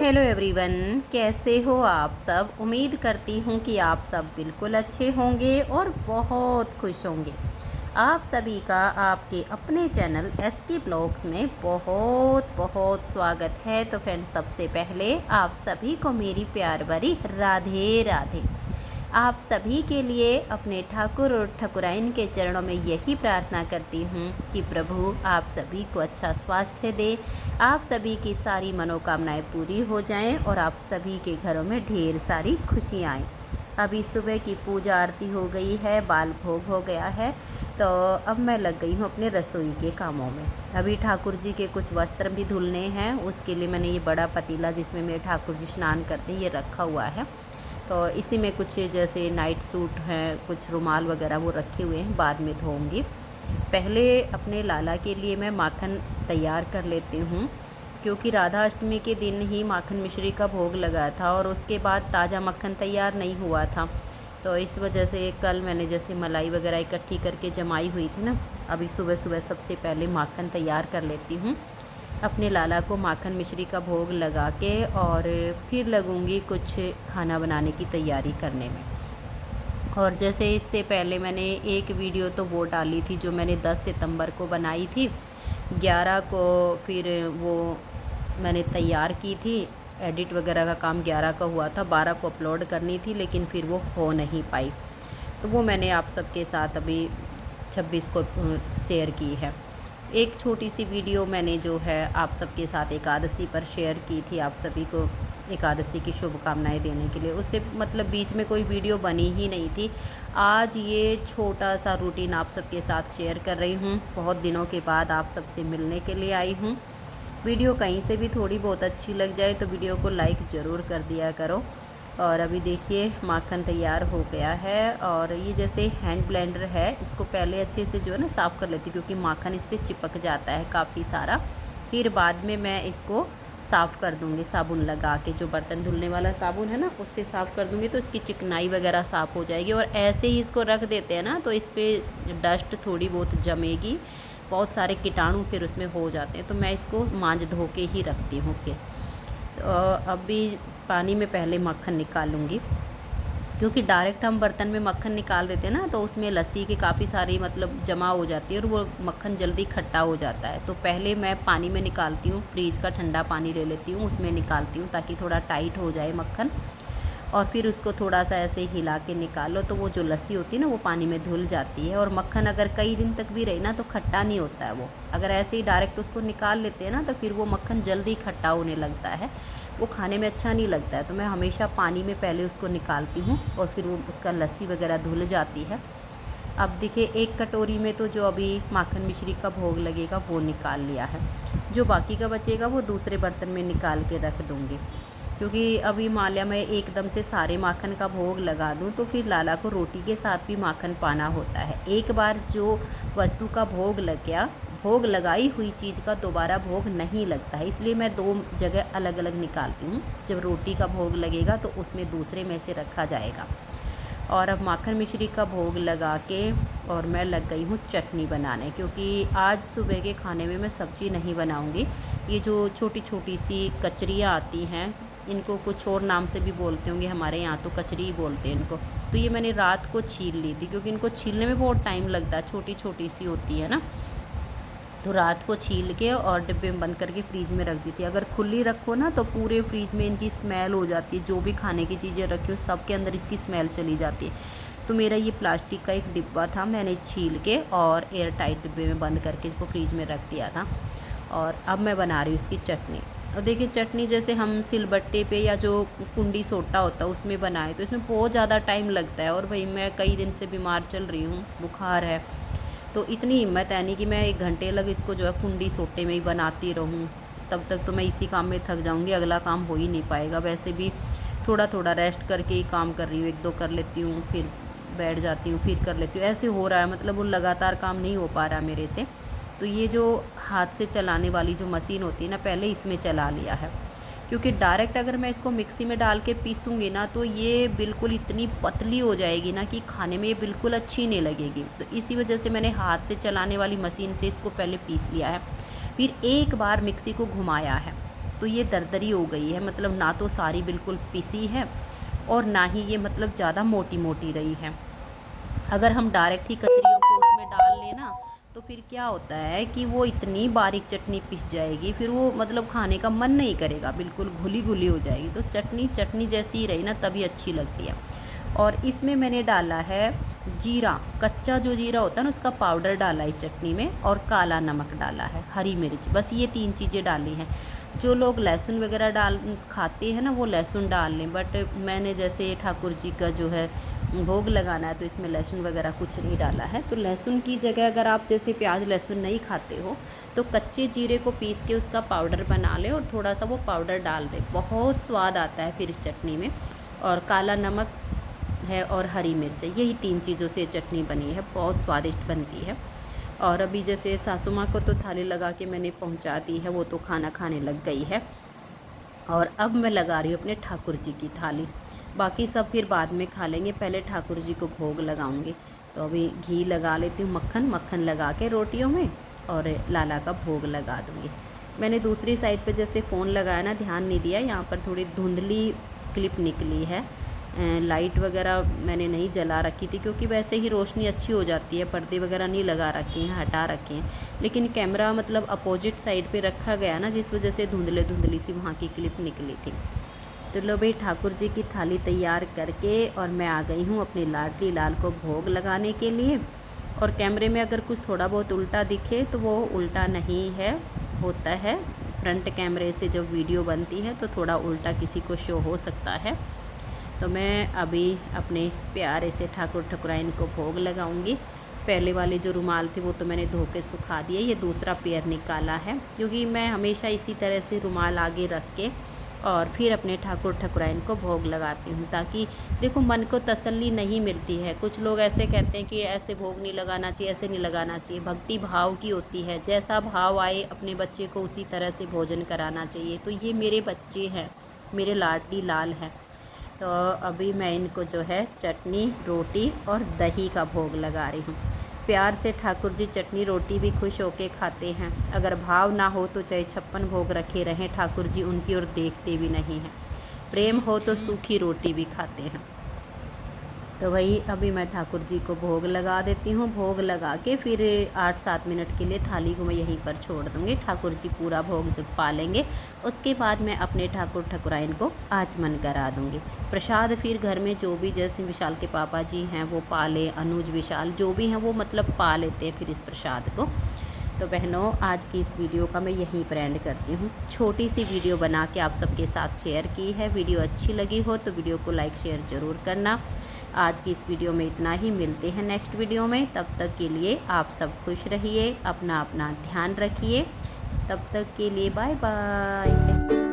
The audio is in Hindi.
हेलो एवरीवन, कैसे हो आप सब। उम्मीद करती हूँ कि आप सब बिल्कुल अच्छे होंगे और बहुत खुश होंगे। आप सभी का आपके अपने चैनल एसके ब्लॉग्स में बहुत बहुत स्वागत है। तो फ्रेंड्स, सबसे पहले आप सभी को मेरी प्यार भरी राधे राधे। आप सभी के लिए अपने ठाकुर और ठाकुराइन के चरणों में यही प्रार्थना करती हूँ कि प्रभु आप सभी को अच्छा स्वास्थ्य दे, आप सभी की सारी मनोकामनाएं पूरी हो जाएं और आप सभी के घरों में ढेर सारी खुशियाँ आएँ। अभी सुबह की पूजा आरती हो गई है, बाल भोग हो गया है, तो अब मैं लग गई हूँ अपने रसोई के कामों में। अभी ठाकुर जी के कुछ वस्त्र भी धुलने हैं, उसके लिए मैंने ये बड़ा पतीला जिसमें मेरे ठाकुर जी स्नान करते हैं ये रखा हुआ है। तो इसी में कुछ जैसे नाइट सूट हैं, कुछ रुमाल वगैरह वो रखे हुए हैं, बाद में धोऊंगी। पहले अपने लाला के लिए मैं माखन तैयार कर लेती हूँ, क्योंकि राधा अष्टमी के दिन ही माखन मिश्री का भोग लगा था और उसके बाद ताज़ा मक्खन तैयार नहीं हुआ था। तो इस वजह से कल मैंने जैसे मलाई वगैरह इकट्ठी करके जमाई हुई थी ना, अभी सुबह सुबह सबसे पहले माखन तैयार कर लेती हूँ अपने लाला को माखन मिश्री का भोग लगा के, और फिर लगूंगी कुछ खाना बनाने की तैयारी करने में। और जैसे इससे पहले मैंने एक वीडियो तो वो डाली थी जो मैंने 10 सितंबर को बनाई थी, 11 को फिर वो मैंने तैयार की थी, एडिट वगैरह का काम 11 का हुआ था, 12 को अपलोड करनी थी लेकिन फिर वो हो नहीं पाई। तो वो मैंने आप सबके साथ अभी 26 को शेयर की है। एक छोटी सी वीडियो मैंने जो है आप सबके साथ एकादशी पर शेयर की थी, आप सभी को एकादशी की शुभकामनाएं देने के लिए। उससे मतलब बीच में कोई वीडियो बनी ही नहीं थी। आज ये छोटा सा रूटीन आप सबके साथ शेयर कर रही हूँ। बहुत दिनों के बाद आप सबसे मिलने के लिए आई हूँ। वीडियो कहीं से भी थोड़ी बहुत अच्छी लग जाए तो वीडियो को लाइक ज़रूर कर दिया करो। और अभी देखिए माखन तैयार हो गया है, और ये जैसे हैंड ब्लेंडर है, इसको पहले अच्छे से जो है ना साफ़ कर लेती हूँ, क्योंकि माखन इस पर चिपक जाता है काफ़ी सारा। फिर बाद में मैं इसको साफ़ कर दूँगी साबुन लगा के, जो बर्तन धुलने वाला साबुन है ना उससे साफ़ कर दूँगी, तो इसकी चिकनाई वगैरह साफ़ हो जाएगी। और ऐसे ही इसको रख देते हैं ना तो इस पर डस्ट थोड़ी बहुत जमेगी, बहुत सारे कीटाणु फिर उसमें हो जाते हैं। तो मैं इसको मांज धो के ही रखती हूँ। फिर अभी पानी में पहले मक्खन निकालूंगी, क्योंकि डायरेक्ट हम बर्तन में मक्खन निकाल देते हैं ना तो उसमें लस्सी की काफ़ी सारी मतलब जमा हो जाती है और वो मक्खन जल्दी खट्टा हो जाता है। तो पहले मैं पानी में निकालती हूँ, फ्रीज का ठंडा पानी ले लेती हूँ, उसमें निकालती हूँ ताकि थोड़ा टाइट हो जाए मक्खन। और फिर उसको थोड़ा सा ऐसे हिला के निकालो तो वो जो लस्सी होती है ना वो पानी में धुल जाती है। और मक्खन अगर कई दिन तक भी रही ना तो खट्टा नहीं होता है वो। अगर ऐसे ही डायरेक्ट उसको निकाल लेते हैं ना तो फिर वो मक्खन जल्दी खट्टा होने लगता है, वो खाने में अच्छा नहीं लगता है। तो मैं हमेशा पानी में पहले उसको निकालती हूँ और फिर वो उसका लस्सी वगैरह धुल जाती है। अब देखिए एक कटोरी में तो जो अभी माखन मिश्री का भोग लगेगा वो निकाल लिया है, जो बाकी का बचेगा वो दूसरे बर्तन में निकाल के रख दूँगी। क्योंकि अभी मान लिया मैं एकदम से सारे माखन का भोग लगा दूं तो फिर लाला को रोटी के साथ भी माखन पाना होता है। एक बार जो वस्तु का भोग लग गया, भोग लगाई हुई चीज़ का दोबारा भोग नहीं लगता है, इसलिए मैं 2 जगह अलग अलग निकालती हूँ। जब रोटी का भोग लगेगा तो उसमें दूसरे में से रखा जाएगा। और अब माखन मिश्री का भोग लगा के और मैं लग गई हूँ चटनी बनाने, क्योंकि आज सुबह के खाने में मैं सब्ज़ी नहीं बनाऊँगी। ये जो छोटी छोटी सी कचरियाँ आती हैं, इनको कुछ और नाम से भी बोलते होंगे, हमारे यहाँ तो कचरी ही बोलते हैं इनको। तो ये मैंने रात को छील ली थी, क्योंकि इनको छीलने में बहुत टाइम लगता है, छोटी छोटी सी होती है ना। तो रात को छील के और डिब्बे में बंद करके फ्रीज में रख दी थी। अगर खुली रखो ना तो पूरे फ्रीज में इनकी स्मेल हो जाती है, जो भी खाने की चीज़ें रखी हो सब के अंदर इसकी स्मेल चली जाती है। तो मेरा ये प्लास्टिक का एक डिब्बा था, मैंने छील के और एयर टाइट डिब्बे में बंद करके इसको फ्रीज में रख दिया था। और अब मैं बना रही हूँ इसकी चटनी। और देखिए चटनी जैसे हम सिलबट्टे पे या जो कुंडी सोटा होता है उसमें बनाए तो इसमें बहुत ज़्यादा टाइम लगता है। और भाई मैं कई दिन से बीमार चल रही हूँ, बुखार है, तो इतनी हिम्मत है नहीं कि मैं 1 घंटे लग इसको जो है कुंडी सोटे में ही बनाती रहूँ। तब तक तो मैं इसी काम में थक जाऊँगी, अगला काम हो ही नहीं पाएगा। वैसे भी थोड़ा थोड़ा रेस्ट करके ही काम कर रही हूँ, 1-2 कर लेती हूँ, फिर बैठ जाती हूँ, फिर कर लेती हूँ, ऐसे हो रहा है। मतलब वो लगातार काम नहीं हो पा रहा मेरे से। तो ये जो हाथ से चलाने वाली जो मशीन होती है ना, पहले इसमें चला लिया है, क्योंकि डायरेक्ट अगर मैं इसको मिक्सी में डाल के पीसूँगी ना तो ये बिल्कुल इतनी पतली हो जाएगी ना कि खाने में ये बिल्कुल अच्छी नहीं लगेगी। तो इसी वजह से मैंने हाथ से चलाने वाली मशीन से इसको पहले पीस लिया है, फिर एक बार मिक्सी को घुमाया है। तो तो ये दरदरी हो गई है, मतलब ना तो सारी बिल्कुल पिसी है और ना ही ये मतलब ज़्यादा मोटी मोटी रही है। अगर हम डायरेक्ट ही कचरियों को उसमें डाल लेना तो फिर क्या होता है कि वो इतनी बारीक चटनी पिस जाएगी, फिर वो मतलब खाने का मन नहीं करेगा, बिल्कुल घुली घुली हो जाएगी। तो चटनी चटनी जैसी ही रही ना तभी अच्छी लगती है। और इसमें मैंने डाला है जीरा, कच्चा जो जीरा होता है ना उसका पाउडर डाला है चटनी में, और काला नमक डाला है, हरी मिर्च, बस ये 3 चीज़ें डाली हैं। जो लोग लहसुन वगैरह डाल खाते हैं ना वो लहसुन डाल लें, बट मैंने जैसे ठाकुर जी का जो है भोग लगाना है तो इसमें लहसुन वगैरह कुछ नहीं डाला है। तो लहसुन की जगह अगर आप जैसे प्याज लहसुन नहीं खाते हो तो कच्चे जीरे को पीस के उसका पाउडर बना लें और थोड़ा सा वो पाउडर डाल दें, बहुत स्वाद आता है फिर इस चटनी में। और काला नमक है और हरी मिर्च है, यही 3 चीज़ों से चटनी बनी है, बहुत स्वादिष्ट बनती है। और अभी जैसे सासू माँ को तो थाली लगा के मैंने पहुँचा दी है, वो तो खाना खाने लग गई है। और अब मैं लगा रही हूँ अपने ठाकुर जी की थाली, बाकी सब फिर बाद में खा लेंगे, पहले ठाकुर जी को भोग लगाऊंगी। तो अभी घी लगा लेती हूँ, मक्खन मक्खन लगा के रोटियों में, और लाला का भोग लगा दूँगी। मैंने दूसरी साइड पे जैसे फ़ोन लगाया ना, ध्यान नहीं दिया, यहाँ पर थोड़ी धुंधली क्लिप निकली है। लाइट वगैरह मैंने नहीं जला रखी थी क्योंकि वैसे ही रोशनी अच्छी हो जाती है, पर्दे वगैरह नहीं लगा रखे हैं, हटा रखे हैं, लेकिन कैमरा मतलब अपोजिट साइड पे रखा गया ना, जिस वजह से धुंधले धुंधली सी वहाँ की क्लिप निकली थी। तो लो भाई, ठाकुर जी की थाली तैयार करके और मैं आ गई हूँ अपनी लाडली लाल को भोग लगाने के लिए। और कैमरे में अगर कुछ थोड़ा बहुत उल्टा दिखे तो वो उल्टा नहीं है, होता है फ्रंट कैमरे से जब वीडियो बनती है तो थोड़ा उल्टा किसी को शो हो सकता है। तो मैं अभी अपने प्यारे से ठाकुर ठकुराइन को भोग लगाऊंगी। पहले वाले जो रुमाल थे वो तो मैंने धो के सुखा दिए, ये दूसरा पेयर निकाला है, क्योंकि मैं हमेशा इसी तरह से रुमाल आगे रख के और फिर अपने ठाकुर ठकुराइन को भोग लगाती हूँ, ताकि देखो मन को तसल्ली नहीं मिलती है। कुछ लोग ऐसे कहते हैं कि ऐसे भोग नहीं लगाना चाहिए, ऐसे नहीं लगाना चाहिए, भक्ति भाव की होती है, जैसा भाव आए अपने बच्चे को उसी तरह से भोजन कराना चाहिए। तो ये मेरे बच्चे हैं, मेरे लाडली लाल हैं। तो अभी मैं इनको जो है चटनी रोटी और दही का भोग लगा रही हूँ। प्यार से ठाकुर जी चटनी रोटी भी खुश होके खाते हैं, अगर भाव ना हो तो चाहे 56 भोग रखे रहें, ठाकुर जी उनकी ओर देखते भी नहीं हैं। प्रेम हो तो सूखी रोटी भी खाते हैं। तो वही अभी मैं ठाकुर जी को भोग लगा देती हूँ। भोग लगा के फिर 8-7 मिनट के लिए थाली को मैं यहीं पर छोड़ दूँगी, ठाकुर जी पूरा भोग जब पा लेंगे उसके बाद मैं अपने ठाकुर ठकुराइन को आचमन करा दूँगी। प्रसाद फिर घर में जो भी, जैसे विशाल के पापा जी हैं वो पा ले, अनुज विशाल जो भी हैं वो मतलब पा लेते हैं फिर इस प्रसाद को। तो बहनों, आज की इस वीडियो का मैं यहीं पर एंड करती हूँ। छोटी सी वीडियो बना के आप सबके साथ शेयर की है। वीडियो अच्छी लगी हो तो वीडियो को लाइक शेयर ज़रूर करना। आज की इस वीडियो में इतना ही, मिलते हैं नेक्स्ट वीडियो में। तब तक के लिए आप सब खुश रहिए, अपना अपना ध्यान रखिए। तब तक के लिए बाय बाय।